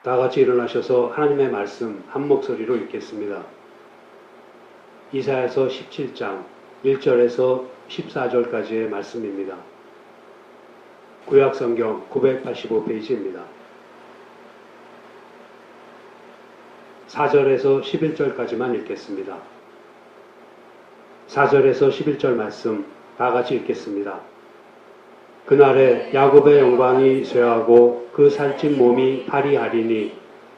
다 같이 일어나셔서 하나님의 말씀 한 목소리로 읽겠습니다. 이사야서 17장 1절에서 14절까지의 말씀입니다. 구약성경 985페이지입니다. 4절에서 11절까지만 읽겠습니다. 4절에서 11절 말씀 다 같이 읽겠습니다. 그날에 야곱의 영광이 쇠하고 그 살찐 몸이 파리하리니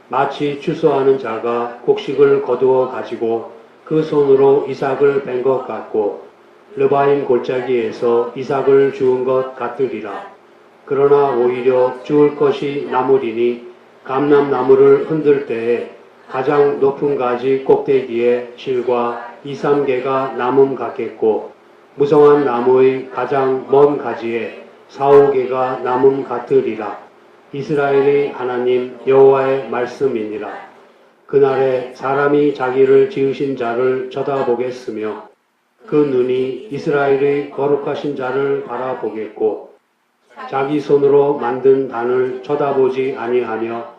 마치 추수하는 자가 곡식을 거두어 가지고 그 손으로 이삭을 뺀 것 같고 르바임 골짜기에서 이삭을 주운 것 같으리라. 그러나 오히려 주울 것이 나무리니 감람나무를 흔들 때에 가장 높은 가지 꼭대기에 실과 2~3개가 남음 같겠고 무성한 나무의 가장 먼 가지에 4~5개가 남음 같으리라. 이스라엘의 하나님 여호와의 말씀이니라. 그날에 사람이 자기를 지으신 자를 쳐다보겠으며 그 눈이 이스라엘의 거룩하신 자를 바라보겠고 자기 손으로 만든 단을 쳐다보지 아니하며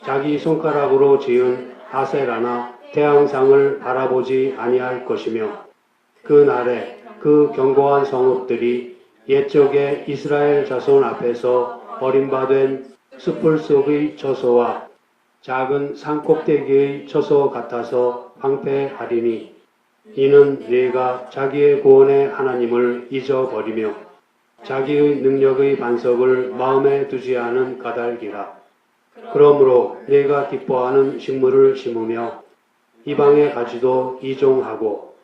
자기 손가락으로 지은 아세라나 태양상을 바라보지 아니할 것이며 그 날에 그 견고한 성읍들이 옛적의 이스라엘 자손 앞에서 버림받은 숲을 속의 처소와 작은 산꼭대기의 처소 같아서 황폐하리니 이는 네가 자기의 구원의 하나님을 잊어버리며 자기의 능력의 반석을 마음에 두지 않은 까닭이라. 그러므로 네가 기뻐하는 식물을 심으며 이방의 가지도 이종하고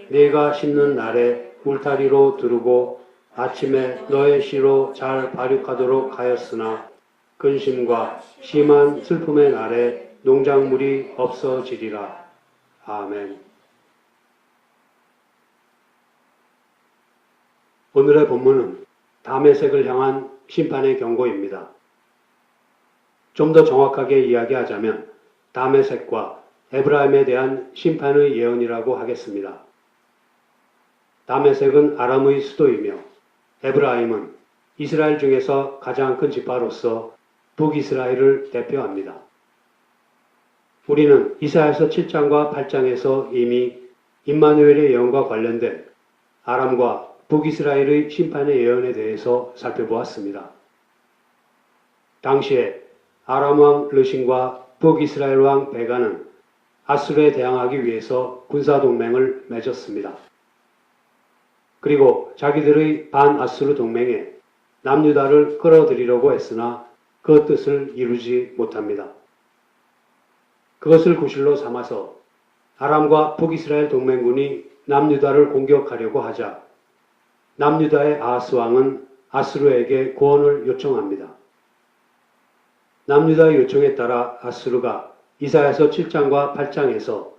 네가 심는 날에 울타리로 두르고 아침에 너의 씨로 잘 발육하도록 하였으나 근심과 심한 슬픔의 날에 농작물이 없어지리라. 아멘. 오늘의 본문은 다메섹을 향한 심판의 경고입니다. 좀 더 정확하게 이야기하자면 다메섹과 에브라임에 대한 심판의 예언이라고 하겠습니다. 다메섹은 아람의 수도이며 에브라임은 이스라엘 중에서 가장 큰 지파로서 북이스라엘을 대표합니다. 우리는 이사야서 7장과 8장에서 이미 임마누엘의 예언과 관련된 아람과 북이스라엘의 심판의 예언에 대해서 살펴보았습니다. 당시에 아람 왕 르신과 북이스라엘 왕 베가는 아수르에 대항하기 위해서 군사동맹을 맺었습니다. 그리고 자기들의 반아수르 동맹에 남유다를 끌어들이려고 했으나 그 뜻을 이루지 못합니다. 그것을 구실로 삼아서 아람과 북이스라엘 동맹군이 남유다를 공격하려고 하자 남유다의 아하스 왕은 아수르에게 구원을 요청합니다. 남유다의 요청에 따라 아수르가 이사야서 7장과 8장에서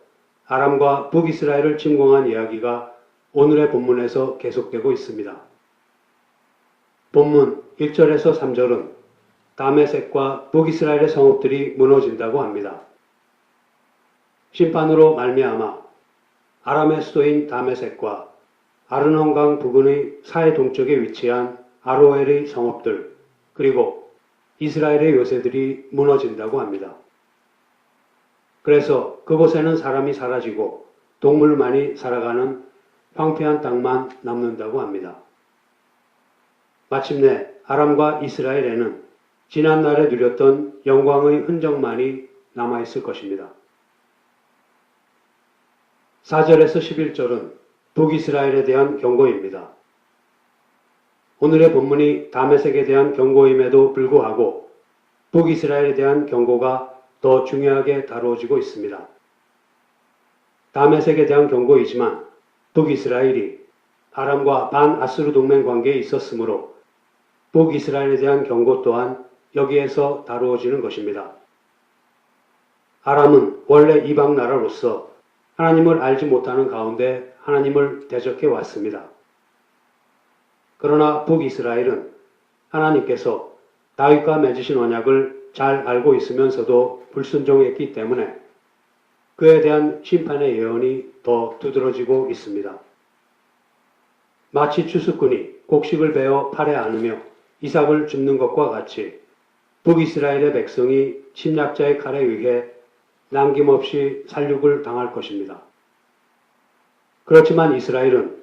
아람과 북이스라엘을 침공한 이야기가 오늘의 본문에서 계속되고 있습니다. 본문 1절에서 3절은 다메섹과 북이스라엘의 성읍들이 무너진다고 합니다. 심판으로 말미암아 아람의 수도인 다메섹과 아르논강 부근의 사해 동쪽에 위치한 아로엘의 성읍들 그리고 이스라엘의 요새들이 무너진다고 합니다. 그래서 그곳에는 사람이 사라지고 동물만이 살아가는 황폐한 땅만 남는다고 합니다. 마침내 아람과 이스라엘에는 지난날에 누렸던 영광의 흔적만이 남아있을 것입니다. 4절에서 11절은 북이스라엘에 대한 경고입니다. 오늘의 본문이 다메섹에 대한 경고임에도 불구하고 북이스라엘에 대한 경고가 더 중요하게 다루어지고 있습니다. 다메섹에 대한 경고이지만 북이스라엘이 아람과 반아수르 동맹 관계에 있었으므로 북이스라엘에 대한 경고 또한 여기에서 다루어지는 것입니다. 아람은 원래 이방 나라로서 하나님을 알지 못하는 가운데 하나님을 대적해 왔습니다. 그러나 북이스라엘은 하나님께서 다윗과 맺으신 언약을 잘 알고 있으면서도 불순종했기 때문에 그에 대한 심판의 예언이 더 두드러지고 있습니다. 마치 추수꾼이 곡식을 베어 팔에 안으며 이삭을 줍는 것과 같이 북이스라엘의 백성이 침략자의 칼에 의해 남김없이 살육을 당할 것입니다. 그렇지만 이스라엘은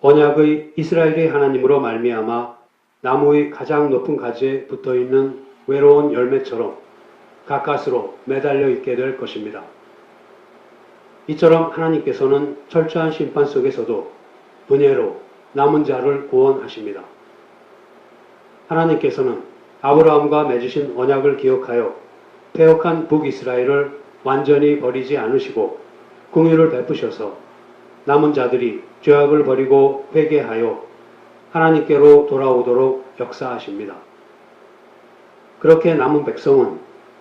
언약의 이스라엘의 하나님으로 말미암아 나무의 가장 높은 가지에 붙어있는 외로운 열매처럼 가까스로 매달려 있게 될 것입니다. 이처럼 하나님께서는 철저한 심판 속에서도 은혜로 남은 자를 구원하십니다. 하나님께서는 아브라함과 맺으신 언약을 기억하여 패역한 북이스라엘을 완전히 버리지 않으시고 긍휼을 베푸셔서 남은 자들이 죄악을 버리고 회개하여 하나님께로 돌아오도록 역사하십니다. 그렇게 남은 백성은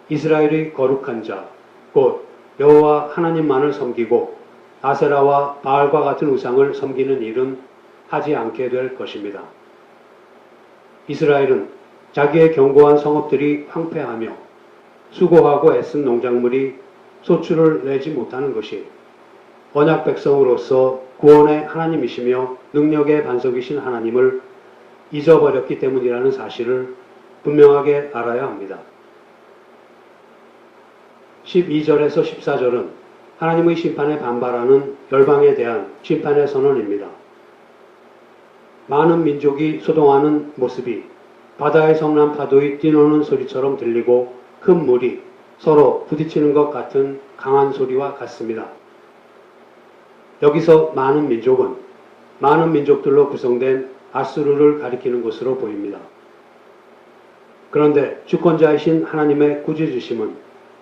이스라엘의 거룩한 자, 곧 여호와 하나님만을 섬기고 아세라와 바알과 같은 우상을 섬기는 일은 하지 않게 될 것입니다. 이스라엘은 자기의 견고한 성읍들이 황폐하며 수고하고 애쓴 농작물이 소출을 내지 못하는 것이 언약 백성으로서 구원의 하나님이시며 능력의 반석이신 하나님을 잊어버렸기 때문이라는 사실을 분명하게 알아야 합니다. 12절에서 14절은 하나님의 심판에 반발하는 열방에 대한 심판의 선언입니다. 많은 민족이 소동하는 모습이 바다의 성난 파도의 뛰노는 소리처럼 들리고 큰 물이 서로 부딪히는 것 같은 강한 소리와 같습니다. 여기서 많은 민족은 많은 민족들로 구성된 아수르를 가리키는 것으로 보입니다. 그런데 주권자이신 하나님의 꾸짖으심은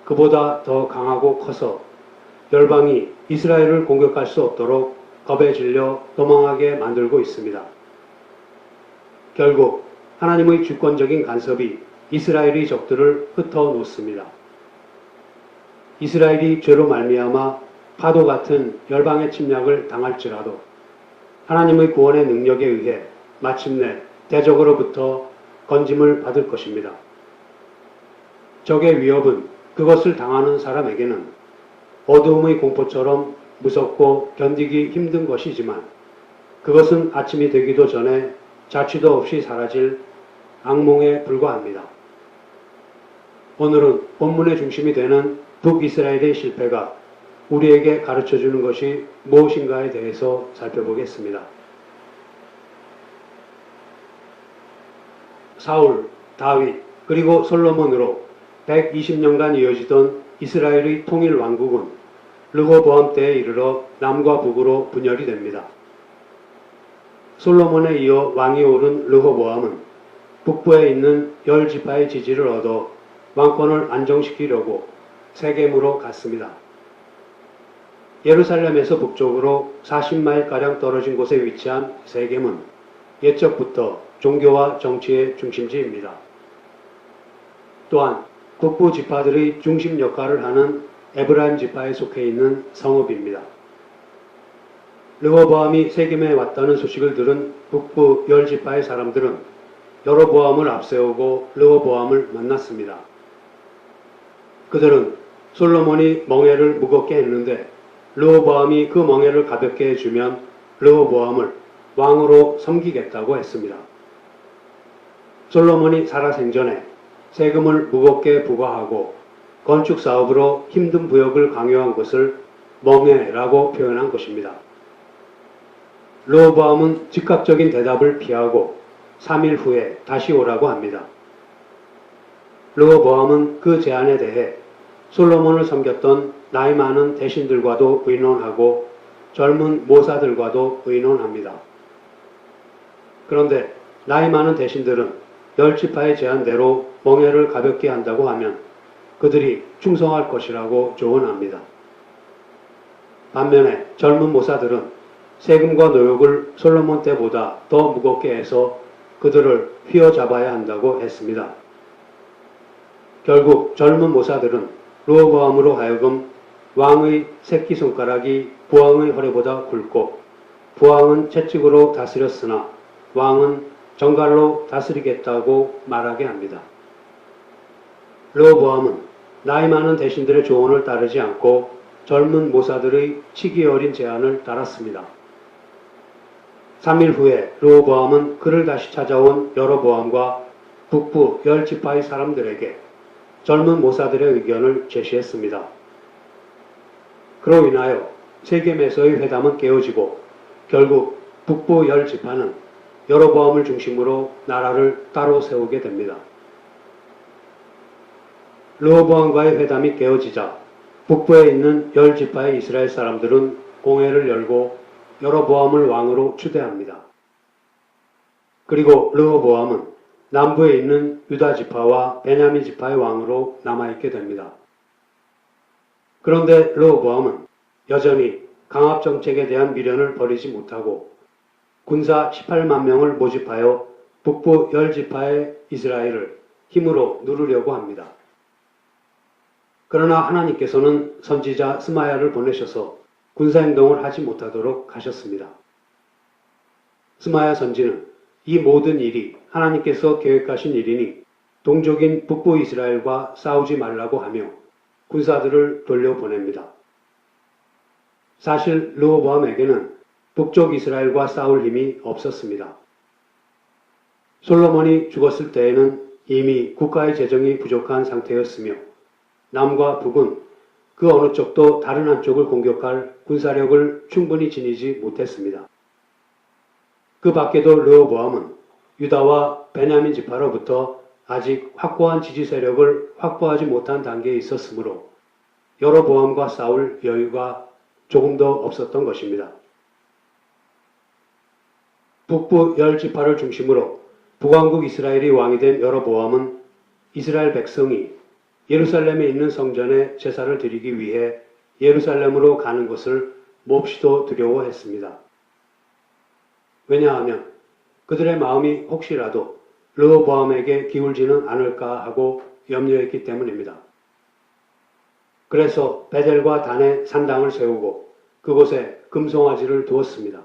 그보다 더 강하고 커서 열방이 이스라엘을 공격할 수 없도록 겁에 질려 도망하게 만들고 있습니다. 결국 하나님의 주권적인 간섭이 이스라엘의 적들을 흩어놓습니다. 이스라엘이 죄로 말미암아 파도 같은 열방의 침략을 당할지라도 하나님의 구원의 능력에 의해 마침내 대적으로부터 건짐을 받을 것입니다. 적의 위협은 그것을 당하는 사람에게는 어두움의 공포처럼 무섭고 견디기 힘든 것이지만 그것은 아침이 되기도 전에 자취도 없이 사라질 악몽에 불과합니다. 오늘은 본문의 중심이 되는 북이스라엘의 실패가 우리에게 가르쳐주는 것이 무엇인가에 대해서 살펴보겠습니다. 사울, 다윗, 그리고 솔로몬으로 120년간 이어지던 이스라엘의 통일 왕국은 르호보암 때에 이르러 남과 북으로 분열이 됩니다. 솔로몬에 이어 왕이 오른 르호보암은 북부에 있는 10지파의 지지를 얻어 왕권을 안정시키려고 세겜으로 갔습니다. 예루살렘에서 북쪽으로 40마일가량 떨어진 곳에 위치한 세겜은 옛적부터 종교와 정치의 중심지입니다. 또한 북부 지파들의 중심 역할을 하는 에브라임 지파에 속해 있는 성읍입니다. 르호보암이 세겜에 왔다는 소식을 들은 북부 10지파의 사람들은 여로보암을 앞세우고 르호보암을 만났습니다. 그들은 솔로몬이 멍에를 무겁게 했는데 르호보암이 그 멍에를 가볍게 해주면 르호보암을 왕으로 섬기겠다고 했습니다. 솔로몬이 살아생전에 세금을 무겁게 부과하고 건축 사업으로 힘든 부역을 강요한 것을 멍해라고 표현한 것입니다. 르호보암은 즉각적인 대답을 피하고 3일 후에 다시 오라고 합니다. 르호보암은 그 제안에 대해 솔로몬을 섬겼던 나이 많은 대신들과도 의논하고 젊은 모사들과도 의논합니다. 그런데 나이 많은 대신들은 10지파의 제안대로 멍에를 가볍게 한다고 하면 그들이 충성할 것이라고 조언합니다. 반면에 젊은 모사들은 세금과 노역을 솔로몬 때보다 더 무겁게 해서 그들을 휘어잡아야 한다고 했습니다. 결국 젊은 모사들은 르호보암으로 하여금 왕의 새끼손가락이 부왕의 허리보다 굵고 부왕은 채찍으로 다스렸으나 왕은 정갈로 다스리겠다고 말하게 합니다. 르호보암은 나이 많은 대신들의 조언을 따르지 않고 젊은 모사들의 치기 어린 제안을 따랐습니다. 3일 후에 르호보암은 그를 다시 찾아온 여로보암과 북부 10지파의 사람들에게 젊은 모사들의 의견을 제시했습니다. 그로 인하여 세겜에서의 회담은 깨어지고 결국 북부 10지파는 여로보암을 중심으로 나라를 따로 세우게 됩니다. 르호보암과의 회담이 깨어지자 북부에 있는 10지파의 이스라엘 사람들은 공회를 열고 여로보암을 왕으로 추대합니다. 그리고 르호보암은 남부에 있는 유다 지파와 베냐민 지파의 왕으로 남아있게 됩니다. 그런데 르호보암은 여전히 강압 정책에 대한 미련을 버리지 못하고 군사 18만 명을 모집하여 북부 10지파의 이스라엘을 힘으로 누르려고 합니다. 그러나 하나님께서는 선지자 스마야를 보내셔서 군사행동을 하지 못하도록 하셨습니다. 스마야 선지는 이 모든 일이 하나님께서 계획하신 일이니 동족인 북부 이스라엘과 싸우지 말라고 하며 군사들을 돌려보냅니다. 사실 르호보암에게는 북쪽 이스라엘과 싸울 힘이 없었습니다. 솔로몬이 죽었을 때에는 이미 국가의 재정이 부족한 상태였으며 남과 북은 그 어느 쪽도 다른 한쪽을 공격할 군사력을 충분히 지니지 못했습니다. 그 밖에도 르호보암은 유다와 베냐민 지파로부터 아직 확고한 지지 세력을 확보하지 못한 단계에 있었으므로 여로보암과 싸울 여유가 조금도 없었던 것입니다. 북부 10지파를 중심으로 북왕국 이스라엘이 왕이 된 여로보암은 이스라엘 백성이 예루살렘에 있는 성전에 제사를 드리기 위해 예루살렘으로 가는 것을 몹시도 두려워했습니다. 왜냐하면 그들의 마음이 혹시라도 르호보암에게 기울지는 않을까 하고 염려했기 때문입니다. 그래서 베델과 단에 산당을 세우고 그곳에 금송아지를 두었습니다.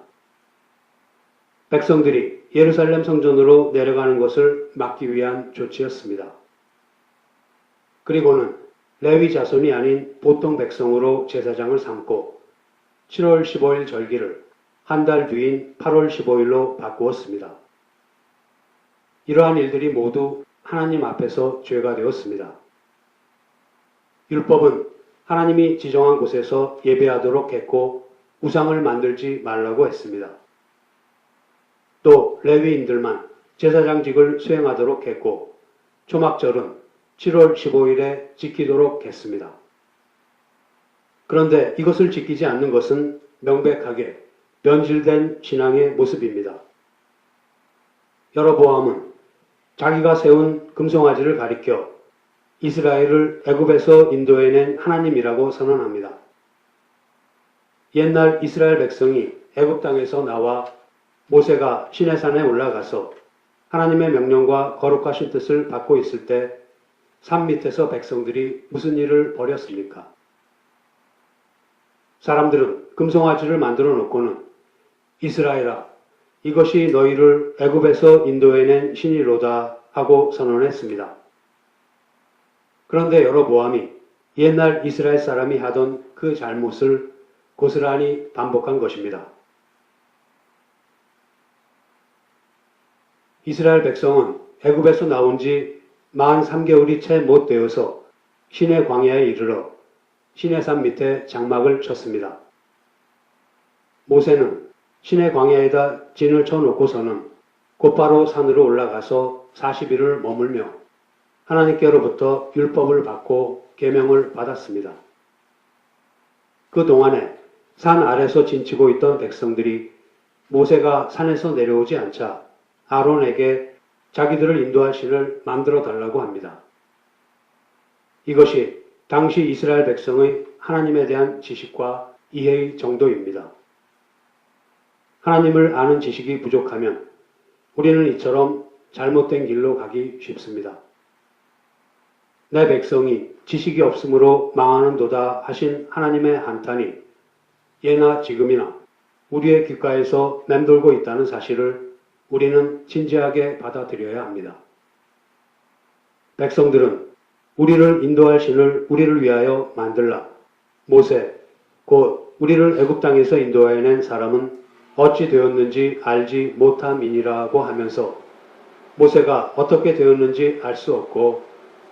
백성들이 예루살렘 성전으로 내려가는 것을 막기 위한 조치였습니다. 그리고는 레위 자손이 아닌 보통 백성으로 제사장을 삼고 7월 15일 절기를 한 달 뒤인 8월 15일로 바꾸었습니다. 이러한 일들이 모두 하나님 앞에서 죄가 되었습니다. 율법은 하나님이 지정한 곳에서 예배하도록 했고 우상을 만들지 말라고 했습니다. 또 레위인들만 제사장직을 수행하도록 했고 초막절은 7월 15일에 지키도록 했습니다. 그런데 이것을 지키지 않는 것은 명백하게 변질된 신앙의 모습입니다. 여로보암은 자기가 세운 금송아지를 가리켜 이스라엘을 애굽에서 인도해낸 하나님이라고 선언합니다. 옛날 이스라엘 백성이 애굽 땅에서 나와 모세가 시내산에 올라가서 하나님의 명령과 거룩하신 뜻을 받고 있을 때 산 밑에서 백성들이 무슨 일을 벌였습니까? 사람들은 금송아지를 만들어 놓고는 이스라엘아, 이것이 너희를 애굽에서 인도해낸 신이로다 하고 선언했습니다. 그런데 여로보암이 옛날 이스라엘 사람이 하던 그 잘못을 고스란히 반복한 것입니다. 이스라엘 백성은 애굽에서 나온 지 43개월이 채 못 되어서 시내 광야에 이르러 시내산 밑에 장막을 쳤습니다. 모세는 시내 광야에다 진을 쳐놓고서는 곧바로 산으로 올라가서 40일을 머물며 하나님께로부터 율법을 받고 계명을 받았습니다. 그 동안에 산 아래서 진치고 있던 백성들이 모세가 산에서 내려오지 않자 아론에게 자기들을 인도할 신을 만들어 달라고 합니다. 이것이 당시 이스라엘 백성의 하나님에 대한 지식과 이해의 정도입니다. 하나님을 아는 지식이 부족하면 우리는 이처럼 잘못된 길로 가기 쉽습니다. 내 백성이 지식이 없으므로 망하는도다 하신 하나님의 한탄이 예나 지금이나 우리의 귓가에서 맴돌고 있다는 사실을 우리는 진지하게 받아들여야 합니다. 백성들은 우리를 인도할 신을 우리를 위하여 만들라. 모세, 곧 우리를 애굽 땅에서 인도해낸 사람은 어찌 되었는지 알지 못함이니라고 하면서 모세가 어떻게 되었는지 알 수 없고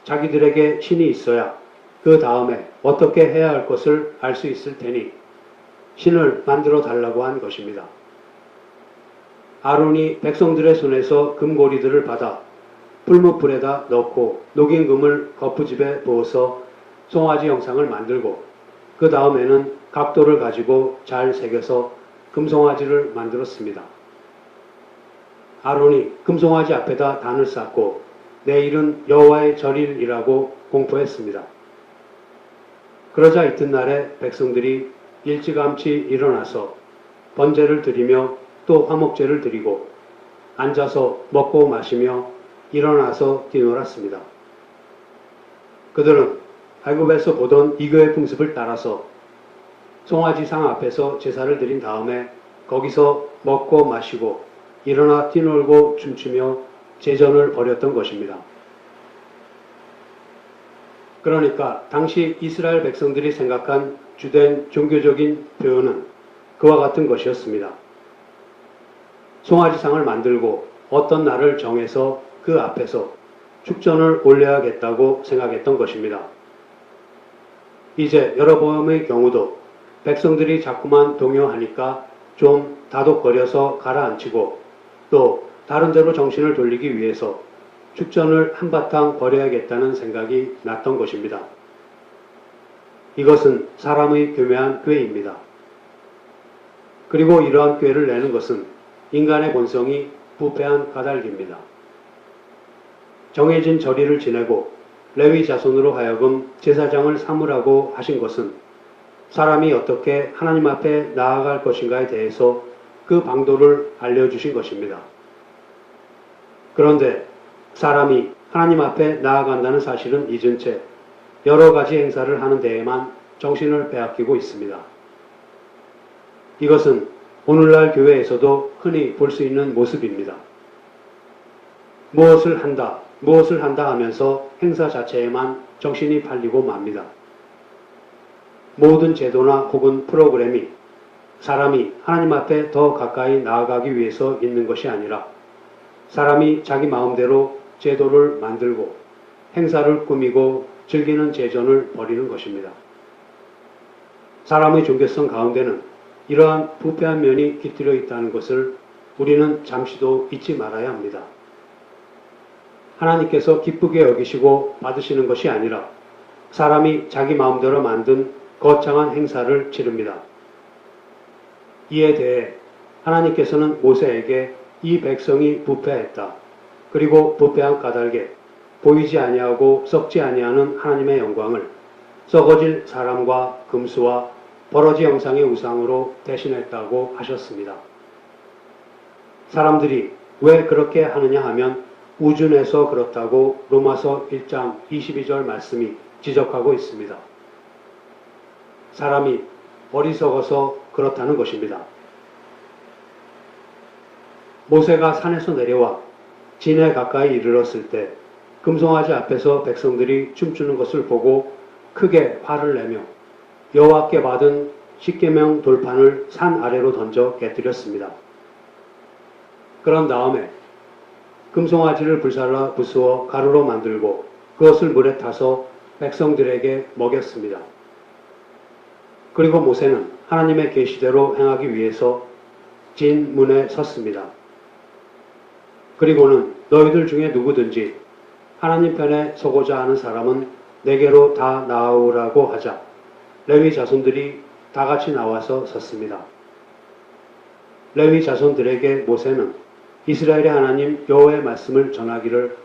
자기들에게 신이 있어야 그 다음에 어떻게 해야 할 것을 알 수 있을 테니 신을 만들어 달라고 한 것입니다. 아론이 백성들의 손에서 금고리들을 받아 풀무불에다 넣고 녹인 금을 거푸집에 부어서 송아지 형상을 만들고 그 다음에는 각도를 가지고 잘 새겨서 금송아지를 만들었습니다. 아론이 금송아지 앞에다 단을 쌓고 내일은 여호와의 절일이라고 공포했습니다. 그러자 이튿날에 백성들이 일찌감치 일어나서 번제를 드리며 또 화목제를 드리고 앉아서 먹고 마시며 일어나서 뛰놀았습니다. 그들은 애굽에서 보던 이교의 풍습을 따라서 송아지 상 앞에서 제사를 드린 다음에 거기서 먹고 마시고 일어나 뛰놀고 춤추며 제전을 벌였던 것입니다. 그러니까 당시 이스라엘 백성들이 생각한 주된 종교적인 표현은 그와 같은 것이었습니다. 송아지상을 만들고 어떤 날을 정해서 그 앞에서 축전을 올려야겠다고 생각했던 것입니다. 이제 여로보암의 경우도 백성들이 자꾸만 동요하니까 좀 다독거려서 가라앉히고 또 다른 데로 정신을 돌리기 위해서 축전을 한바탕 벌여야겠다는 생각이 났던 것입니다. 이것은 사람의 교묘한 꾀입니다. 그리고 이러한 꾀를 내는 것은 인간의 본성이 부패한 까닭입니다. 정해진 절일을 지내고 레위 자손으로 하여금 제사장을 삼으라고 하신 것은 사람이 어떻게 하나님 앞에 나아갈 것인가에 대해서 그 방도를 알려주신 것입니다. 그런데 사람이 하나님 앞에 나아간다는 사실은 잊은 채 여러 가지 행사를 하는 데에만 정신을 빼앗기고 있습니다. 이것은 오늘날 교회에서도 흔히 볼 수 있는 모습입니다. 무엇을 한다 하면서 행사 자체에만 정신이 팔리고 맙니다. 모든 제도나 혹은 프로그램이 사람이 하나님 앞에 더 가까이 나아가기 위해서 있는 것이 아니라 사람이 자기 마음대로 제도를 만들고 행사를 꾸미고 즐기는 제전을 벌이는 것입니다. 사람의 종교성 가운데는 이러한 부패한 면이 깃들여 있다는 것을 우리는 잠시도 잊지 말아야 합니다. 하나님께서 기쁘게 여기시고 받으시는 것이 아니라 사람이 자기 마음대로 만든 거창한 행사를 치릅니다. 이에 대해 하나님께서는 모세에게 이 백성이 부패했다. 그리고 부패한 까닭에 보이지 아니하고 썩지 아니하는 하나님의 영광을 썩어질 사람과 금수와 버러지 형상의 우상으로 대신했다고 하셨습니다. 사람들이 왜 그렇게 하느냐 하면 우준해서 그렇다고 로마서 1장 22절 말씀이 지적하고 있습니다. 사람이 어리석어서 그렇다는 것입니다. 모세가 산에서 내려와 진에 가까이 이르렀을 때 금송아지 앞에서 백성들이 춤추는 것을 보고 크게 화를 내며 여호와께 받은 십계명 돌판을 산 아래로 던져 깨뜨렸습니다. 그런 다음에 금송아지를 불살라 부수어 가루로 만들고 그것을 물에 타서 백성들에게 먹였습니다. 그리고 모세는 하나님의 계시대로 행하기 위해서 진 문에 섰습니다. 그리고는 너희들 중에 누구든지 하나님 편에 서고자 하는 사람은 내게로 다 나오라고 하자 레위 자손들이 다 같이 나와서 섰습니다. 레위 자손들에게 모세는 이스라엘의 하나님 여호와의 말씀을 전하기를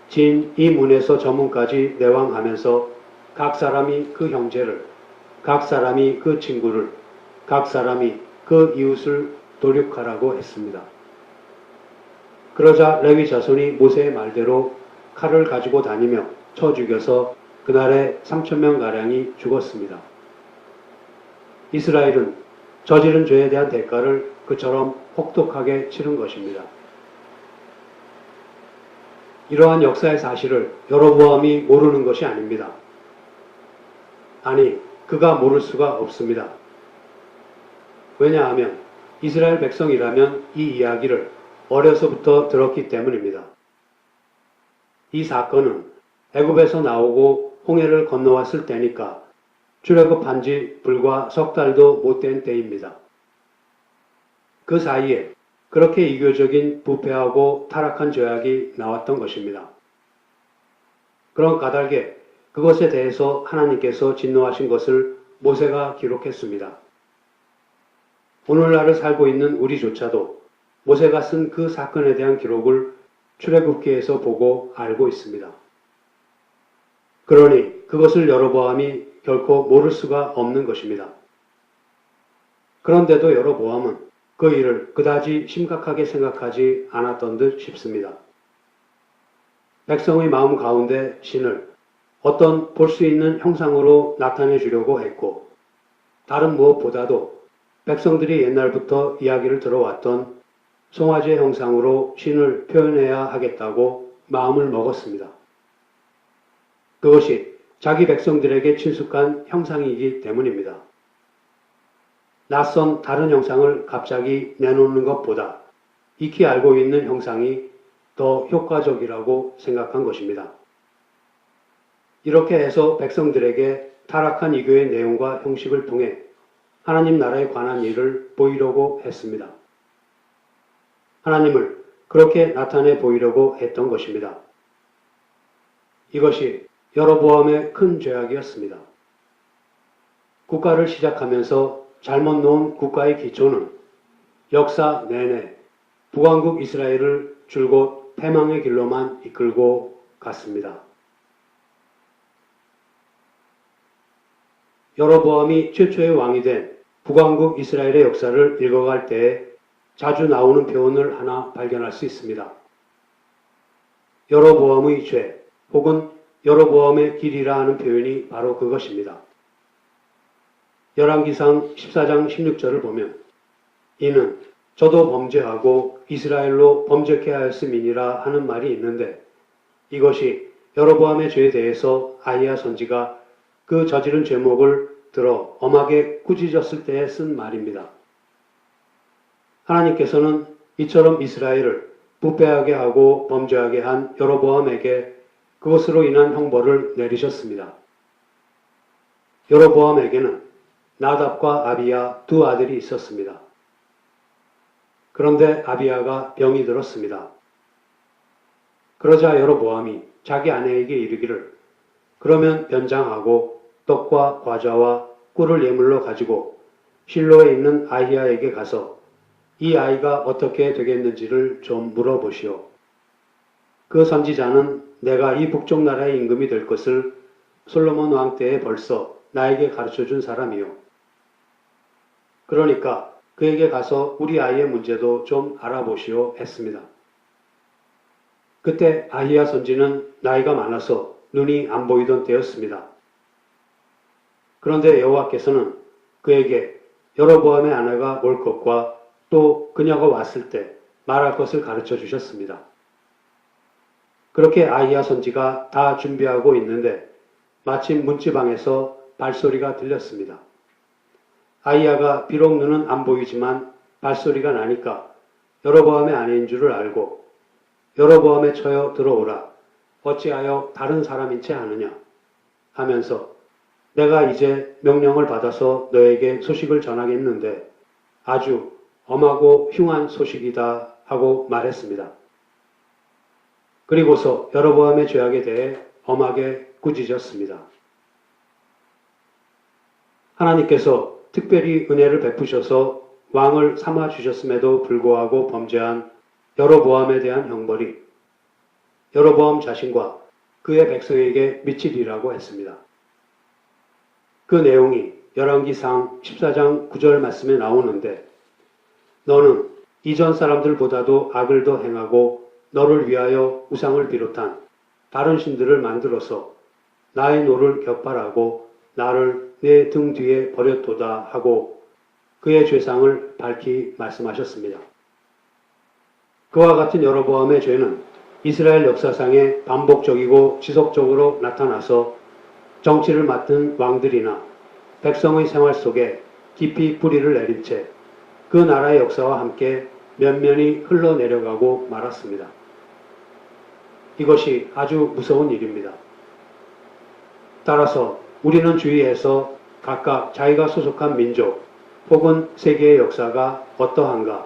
진 이 문에서 저 문까지 내왕하면서 각 사람이 그 형제를 각 사람이 그 친구를 각 사람이 그 이웃을 도륙하라고 했습니다. 그러자 레위 자손이 모세의 말대로 칼을 가지고 다니며 쳐 죽여서 그날에 3,000명가량이 죽었습니다. 이스라엘은 저지른 죄에 대한 대가를 그처럼 혹독하게 치른 것입니다. 이러한 역사의 사실을 여로보암이 모르는 것이 아닙니다. 아니, 그가 모를 수가 없습니다. 왜냐하면 이스라엘 백성이라면 이 이야기를 어려서부터 들었기 때문입니다. 이 사건은 애굽에서 나오고 홍해를 건너왔을 때니까 출애굽한 지 불과 석 달도 못 된 때입니다. 그 사이에 그렇게 이교적인 부패하고 타락한 죄악이 나왔던 것입니다. 그런 까닭에 그것에 대해서 하나님께서 진노하신 것을 모세가 기록했습니다. 오늘날을 살고 있는 우리조차도 모세가 쓴 그 사건에 대한 기록을 출애굽기에서 보고 알고 있습니다. 그러니 그것을 여로보암이 결코 모를 수가 없는 것입니다. 그런데도 여로보암은 그 일을 그다지 심각하게 생각하지 않았던 듯 싶습니다. 백성의 마음 가운데 신을 어떤 볼 수 있는 형상으로 나타내 주려고 했고, 다른 무엇보다도 백성들이 옛날부터 이야기를 들어왔던 송아지의 형상으로 신을 표현해야 하겠다고 마음을 먹었습니다. 그것이 자기 백성들에게 친숙한 형상이기 때문입니다. 낯선 다른 형상을 갑자기 내놓는 것보다 익히 알고 있는 형상이 더 효과적이라고 생각한 것입니다. 이렇게 해서 백성들에게 타락한 이교의 내용과 형식을 통해 하나님 나라에 관한 일을 보이려고 했습니다. 하나님을 그렇게 나타내 보이려고 했던 것입니다. 이것이 여로보암의 큰 죄악이었습니다. 국가를 시작하면서 잘못 놓은 국가의 기초는 역사 내내 북왕국 이스라엘을 줄곧 패망의 길로만 이끌고 갔습니다. 여로보암이 최초의 왕이 된 북왕국 이스라엘의 역사를 읽어갈 때에 자주 나오는 표현을 하나 발견할 수 있습니다. 여로보암의 죄 혹은 여로보암의 길이라 하는 표현이 바로 그것입니다. 열왕기상 14장 16절을 보면 이는 저도 범죄하고 이스라엘로 범죄케 하였음이니라 하는 말이 있는데, 이것이 여로보암의 죄에 대해서 아히야 선지가 그 저지른 죄목을 들어 엄하게 꾸짖었을 때에 쓴 말입니다. 하나님께서는 이처럼 이스라엘을 부패하게 하고 범죄하게 한 여로보암에게 그것으로 인한 형벌을 내리셨습니다. 여로보암에게는 나답과 아비야 두 아들이 있었습니다. 그런데 아비야가 병이 들었습니다. 그러자 여로보암이 자기 아내에게 이르기를, 그러면 변장하고 떡과 과자와 꿀을 예물로 가지고 실로에 있는 아히야에게 가서 이 아이가 어떻게 되겠는지를 좀 물어보시오. 그 선지자는 내가 이 북쪽 나라의 임금이 될 것을 솔로몬 왕 때에 벌써 나에게 가르쳐준 사람이요. 그러니까 그에게 가서 우리 아이의 문제도 좀 알아보시오 했습니다. 그때 아히야 선지는 나이가 많아서 눈이 안 보이던 때였습니다. 그런데 여호와께서는 그에게 여로보암의 아내가 올 것과 또 그녀가 왔을 때 말할 것을 가르쳐 주셨습니다. 그렇게 아히야 선지가 다 준비하고 있는데 마침 문지방에서 발소리가 들렸습니다. 아히야가 비록 눈은 안 보이지만 발소리가 나니까 여로보암의 아내인 줄을 알고 여로보암에 처여 들어오라. 어찌하여 다른 사람인 채 하느냐 하면서 내가 이제 명령을 받아서 너에게 소식을 전하겠는데 아주 엄하고 흉한 소식이다 하고 말했습니다. 그리고서 여로보암의 죄악에 대해 엄하게 꾸짖었습니다. 하나님께서 특별히 은혜를 베푸셔서 왕을 삼아 주셨음에도 불구하고 범죄한 여로보암에 대한 형벌이 여로보암 자신과 그의 백성에게 미치리라고 했습니다. 그 내용이 열왕기상 14장 9절 말씀에 나오는데, 너는 이전 사람들보다도 악을 더 행하고 너를 위하여 우상을 비롯한 다른 신들을 만들어서 나의 노를 격발하고 나를 내 등 뒤에 버렸도다 하고 그의 죄상을 밝히 말씀하셨습니다. 그와 같은 여로보암의 죄는 이스라엘 역사상에 반복적이고 지속적으로 나타나서 정치를 맡은 왕들이나 백성의 생활 속에 깊이 뿌리를 내린 채 그 나라의 역사와 함께 면면이 흘러내려가고 말았습니다. 이것이 아주 무서운 일입니다. 따라서 우리는 주위에서 각각 자기가 소속한 민족 혹은 세계의 역사가 어떠한가,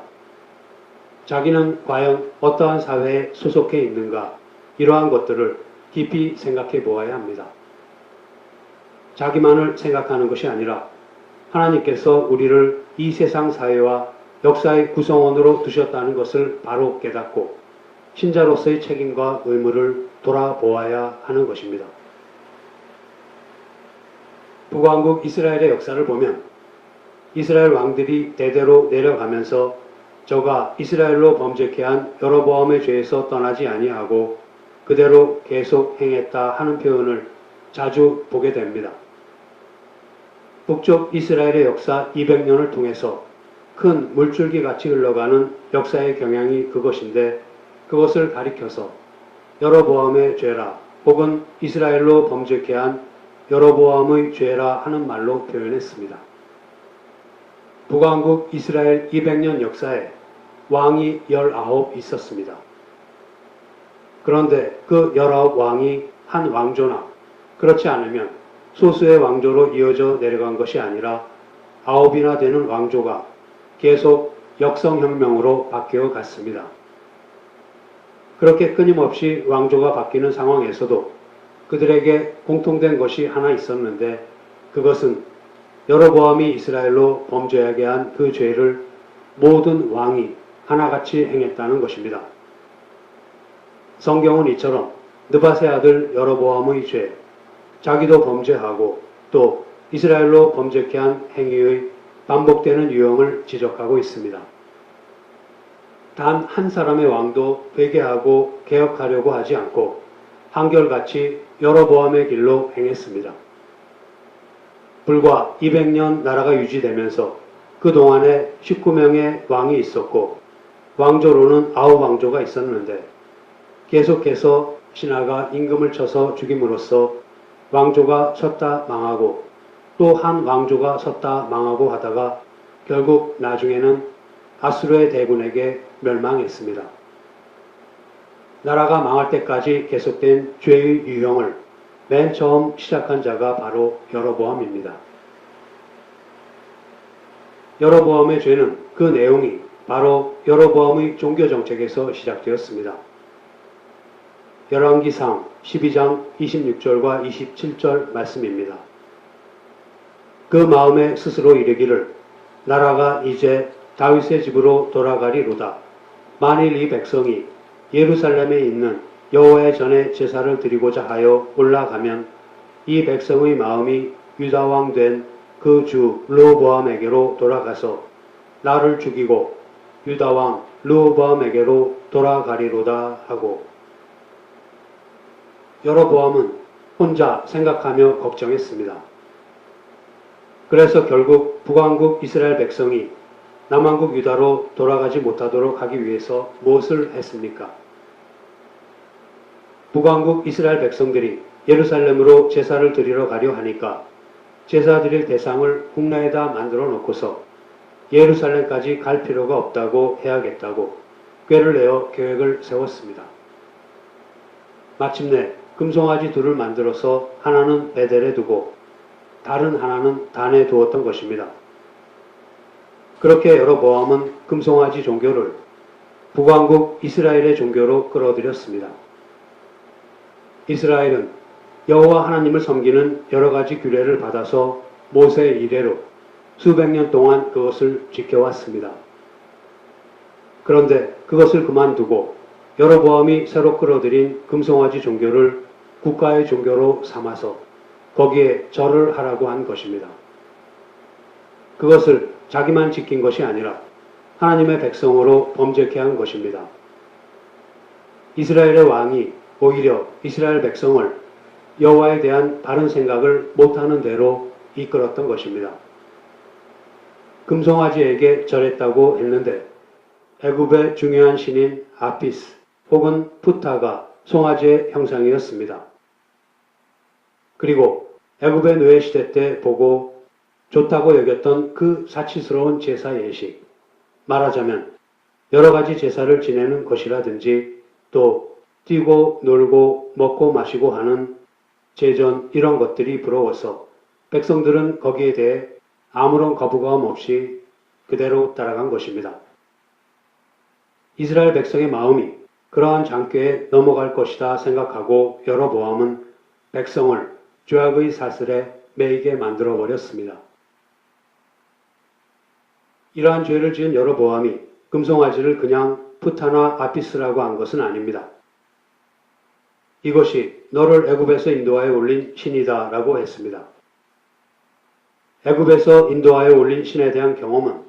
자기는 과연 어떠한 사회에 소속해 있는가, 이러한 것들을 깊이 생각해 보아야 합니다. 자기만을 생각하는 것이 아니라 하나님께서 우리를 이 세상 사회와 역사의 구성원으로 두셨다는 것을 바로 깨닫고 신자로서의 책임과 의무를 돌아보아야 하는 것입니다. 북왕국 이스라엘의 역사를 보면 이스라엘 왕들이 대대로 내려가면서 저가 이스라엘로 범죄케 한 여로보암의 죄에서 떠나지 아니하고 그대로 계속 행했다 하는 표현을 자주 보게 됩니다. 북쪽 이스라엘의 역사 200년을 통해서 큰 물줄기 같이 흘러가는 역사의 경향이 그것인데 그것을 가리켜서 여로보암의 죄라 혹은 이스라엘로 범죄케 한 여로보암의 죄라 하는 말로 표현했습니다. 북왕국 이스라엘 200년 역사에 왕이 19 있었습니다. 그런데 그 19왕이 한 왕조나 그렇지 않으면 소수의 왕조로 이어져 내려간 것이 아니라 9이나 되는 왕조가 계속 역성혁명으로 바뀌어 갔습니다. 그렇게 끊임없이 왕조가 바뀌는 상황에서도 그들에게 공통된 것이 하나 있었는데 그것은 여로보암이 이스라엘로 범죄하게 한 그 죄를 모든 왕이 하나같이 행했다는 것입니다. 성경은 이처럼 느밧의 아들 여로보암의 죄, 자기도 범죄하고 또 이스라엘로 범죄케 한 행위의 반복되는 유형을 지적하고 있습니다. 단 한 사람의 왕도 회개하고 개혁하려고 하지 않고 한결같이 여로보암의 길로 행했습니다. 불과 200년 나라가 유지되면서 그동안에 19명의 왕이 있었고 왕조로는 9왕조가 있었는데 계속해서 신하가 임금을 쳐서 죽임으로써 왕조가 섰다 망하고 또 한 왕조가 섰다 망하고 하다가 결국 나중에는 아수르의 대군에게 멸망했습니다. 나라가 망할 때까지 계속된 죄의 유형을 맨 처음 시작한 자가 바로 여로보암입니다. 여로보암의 죄는 그 내용이 바로 여로보암의 종교정책에서 시작되었습니다. 열왕기상 12장 26절과 27절 말씀입니다. 그 마음에 스스로 이르기를 나라가 이제 다윗의 집으로 돌아가리로다. 만일 이 백성이 예루살렘에 있는 여호와의 전에 제사를 드리고자 하여 올라가면 이 백성의 마음이 유다왕 된 그 주 르호보암에게로 돌아가서 나를 죽이고 유다왕 르호보암에게로 돌아가리로다 하고 여로보암은 혼자 생각하며 걱정했습니다. 그래서 결국 북왕국 이스라엘 백성이 남왕국 유다로 돌아가지 못하도록 하기 위해서 무엇을 했습니까? 북왕국 이스라엘 백성들이 예루살렘으로 제사를 드리러 가려 하니까 제사 드릴 대상을 국내에다 만들어 놓고서 예루살렘까지 갈 필요가 없다고 해야겠다고 꾀를 내어 계획을 세웠습니다. 마침내 금송아지 둘을 만들어서 하나는 베델에 두고 다른 하나는 단에 두었던 것입니다. 그렇게 여로보암은 금송아지 종교를 북왕국 이스라엘의 종교로 끌어들였습니다. 이스라엘은 여호와 하나님을 섬기는 여러 가지 규례를 받아서 모세의 이래로 수백 년 동안 그것을 지켜왔습니다. 그런데 그것을 그만두고 여로보암이 새로 끌어들인 금송아지 종교를 국가의 종교로 삼아서 거기에 절을 하라고 한 것입니다. 그것을 자기만 지킨 것이 아니라 하나님의 백성으로 범죄케 한 것입니다. 이스라엘의 왕이 오히려 이스라엘 백성을 여호와에 대한 바른 생각을 못하는 대로 이끌었던 것입니다. 금송아지에게 절했다고 했는데 애굽의 중요한 신인 아피스 혹은 푸타가 송아지의 형상이었습니다. 그리고 애굽의 노예 시대 때 보고 좋다고 여겼던 그 사치스러운 제사 예식, 말하자면 여러 가지 제사를 지내는 것이라든지 또 뛰고 놀고 먹고 마시고 하는 제전 이런 것들이 부러워서 백성들은 거기에 대해 아무런 거부감 없이 그대로 따라간 것입니다. 이스라엘 백성의 마음이 그러한 장꾀에 넘어갈 것이다 생각하고 여로보암은 백성을 죄악의 사슬에 매이게 만들어 버렸습니다. 이러한 죄를 지은 여로보암이 금송아지를 그냥 푸타나 아피스라고 한 것은 아닙니다. 이것이 너를 애굽에서 인도하여 올린 신이다 라고 했습니다. 애굽에서 인도하여 올린 신에 대한 경험은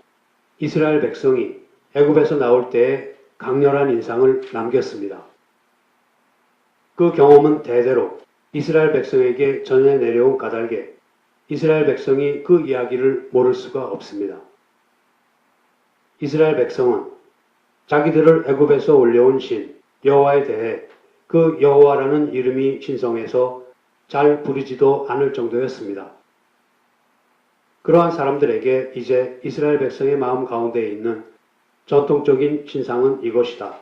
이스라엘 백성이 애굽에서 나올 때에 강렬한 인상을 남겼습니다. 그 경험은 대대로 이스라엘 백성에게 전해 내려온 까닭에 이스라엘 백성이 그 이야기를 모를 수가 없습니다. 이스라엘 백성은 자기들을 애굽에서 올려온 신 여호와에 대해 그 여호와라는 이름이 신성해서 잘 부르지도 않을 정도였습니다. 그러한 사람들에게 이제 이스라엘 백성의 마음 가운데 있는 전통적인 신상은 이것이다.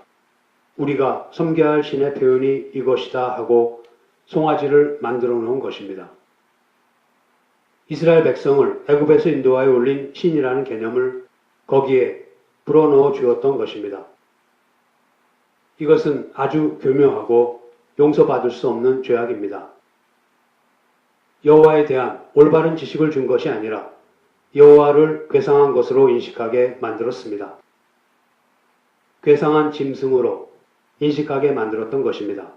우리가 섬겨야 할 신의 표현이 이것이다 하고 송아지를 만들어 놓은 것입니다. 이스라엘 백성을 애굽에서 인도하여 올린 신이라는 개념을 거기에 불어넣어 주었던 것입니다. 이것은 아주 교묘하고 용서받을 수 없는 죄악입니다. 여호와에 대한 올바른 지식을 준 것이 아니라 여호와를 괴상한 것으로 인식하게 만들었습니다. 괴상한 짐승으로 인식하게 만들었던 것입니다.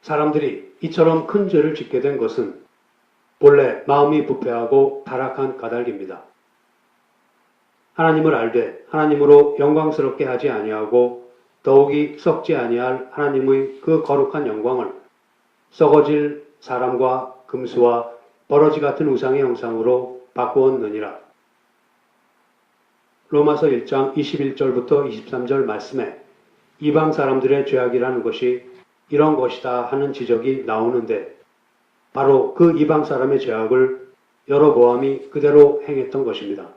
사람들이 이처럼 큰 죄를 짓게 된 것은 본래 마음이 부패하고 타락한 까닭입니다. 하나님을 알되 하나님으로 영광스럽게 하지 아니하고 더욱이 썩지 아니할 하나님의 그 거룩한 영광을 썩어질 사람과 금수와 버러지 같은 우상의 형상으로 바꾸었느니라. 로마서 1장 21절부터 23절 말씀에 이방 사람들의 죄악이라는 것이 이런 것이다 하는 지적이 나오는데 바로 그 이방 사람의 죄악을 여로보암이 그대로 행했던 것입니다.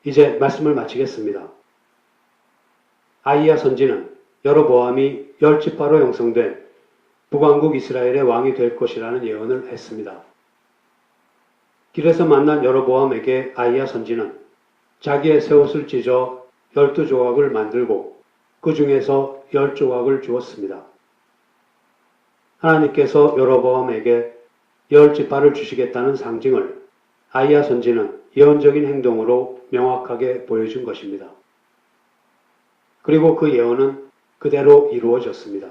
이제 말씀을 마치겠습니다. 아히야 선지는 여로보암이 10지파로 형성된 북왕국 이스라엘의 왕이 될 것이라는 예언을 했습니다. 길에서 만난 여로보암에게 아히야 선지는 자기의 새 옷을 찢어 12조각을 만들고 그 중에서 10조각을 주었습니다. 하나님께서 여로보암에게 10지파를 주시겠다는 상징을 아히야 선지는 예언적인 행동으로 명확하게 보여준 것입니다. 그리고 그 예언은 그대로 이루어졌습니다.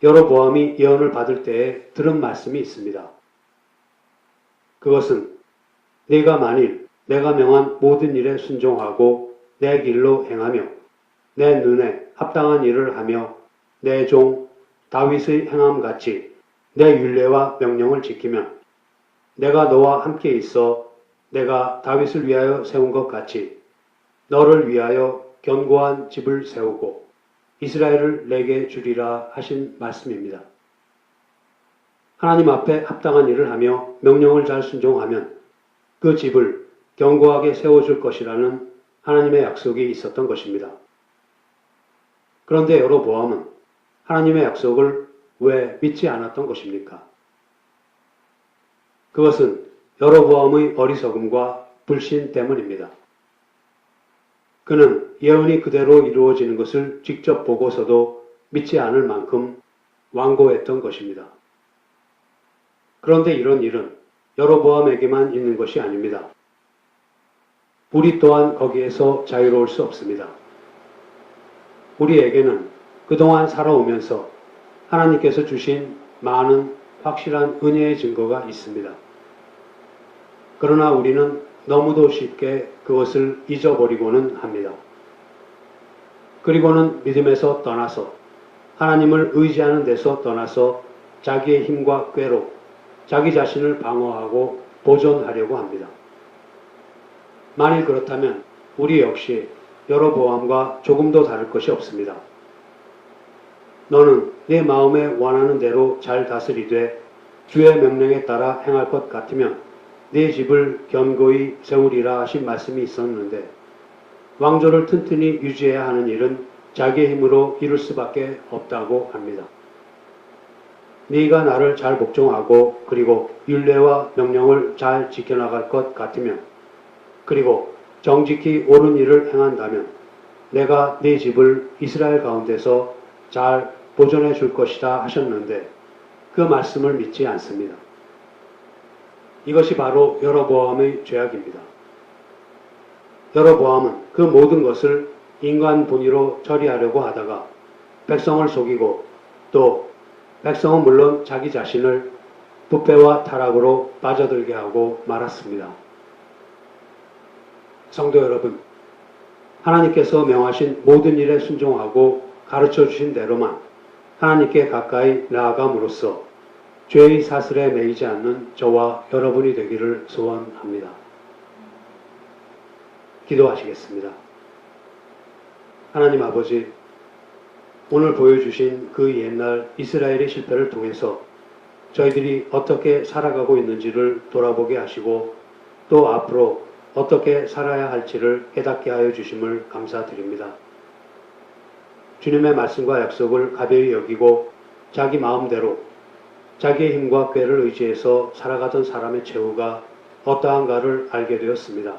여로보암이 예언을 받을 때에 들은 말씀이 있습니다. 그것은 네가 만일 내가 명한 모든 일에 순종하고 내 길로 행하며 내 눈에 합당한 일을 하며 내 종 다윗의 행함같이 내 율례와 명령을 지키면 내가 너와 함께 있어 내가 다윗을 위하여 세운 것 같이 너를 위하여 견고한 집을 세우고 이스라엘을 내게 주리라 하신 말씀입니다. 하나님 앞에 합당한 일을 하며 명령을 잘 순종하면 그 집을 견고하게 세워줄 것이라는 하나님의 약속이 있었던 것입니다. 그런데 여로보암은 하나님의 약속을 왜 믿지 않았던 것입니까? 그것은 여로보암의 어리석음과 불신 때문입니다. 그는 예언이 그대로 이루어지는 것을 직접 보고서도 믿지 않을 만큼 완고했던 것입니다. 그런데 이런 일은 여로보암에게만 있는 것이 아닙니다. 우리 또한 거기에서 자유로울 수 없습니다. 우리에게는 그동안 살아오면서 하나님께서 주신 많은 확실한 은혜의 증거가 있습니다. 그러나 우리는 너무도 쉽게 그것을 잊어버리고는 합니다. 그리고는 믿음에서 떠나서 하나님을 의지하는 데서 떠나서 자기의 힘과 꾀로 자기 자신을 방어하고 보존하려고 합니다. 만일 그렇다면 우리 역시 여로보암과 조금도 다를 것이 없습니다. 너는 내 마음에 원하는 대로 잘 다스리되 주의 명령에 따라 행할 것 같으면 네 집을 견고히 세우리라 하신 말씀이 있었는데 왕조를 튼튼히 유지해야 하는 일은 자기의 힘으로 이룰 수밖에 없다고 합니다. 네가 나를 잘 복종하고 그리고 율례와 명령을 잘 지켜나갈 것 같으면 그리고 정직히 옳은 일을 행한다면 내가 네 집을 이스라엘 가운데서 잘 보존해 줄 것이다 하셨는데 그 말씀을 믿지 않습니다. 이것이 바로 여로보암의 죄악입니다. 여로보암은 그 모든 것을 인간 본의로 처리하려고 하다가 백성을 속이고 또 백성은 물론 자기 자신을 부패와 타락으로 빠져들게 하고 말았습니다. 성도 여러분, 하나님께서 명하신 모든 일에 순종하고 가르쳐 주신 대로만 하나님께 가까이 나아감으로써 죄의 사슬에 매이지 않는 저와 여러분이 되기를 소원합니다. 기도하시겠습니다. 하나님 아버지, 오늘 보여주신 그 옛날 이스라엘의 실패를 통해서 저희들이 어떻게 살아가고 있는지를 돌아보게 하시고 또 앞으로 어떻게 살아야 할지를 깨닫게 하여 주심을 감사드립니다. 주님의 말씀과 약속을 가벼이 여기고 자기 마음대로 자기의 힘과 꾀를 의지해서 살아가던 사람의 최후가 어떠한가를 알게 되었습니다.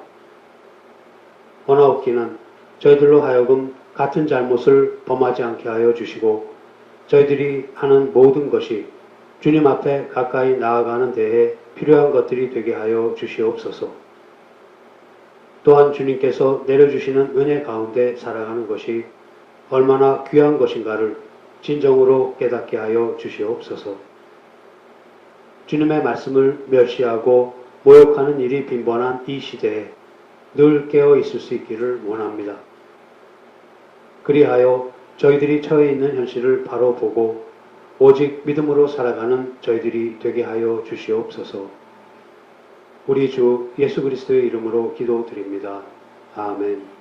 원하옵기는 저희들로 하여금 같은 잘못을 범하지 않게 하여 주시고 저희들이 하는 모든 것이 주님 앞에 가까이 나아가는 데에 필요한 것들이 되게 하여 주시옵소서. 또한 주님께서 내려주시는 은혜 가운데 살아가는 것이 얼마나 귀한 것인가를 진정으로 깨닫게 하여 주시옵소서. 주님의 말씀을 멸시하고 모욕하는 일이 빈번한 이 시대에 늘 깨어 있을 수 있기를 원합니다. 그리하여 저희들이 처해 있는 현실을 바로 보고 오직 믿음으로 살아가는 저희들이 되게 하여 주시옵소서. 우리 주 예수 그리스도의 이름으로 기도드립니다. 아멘.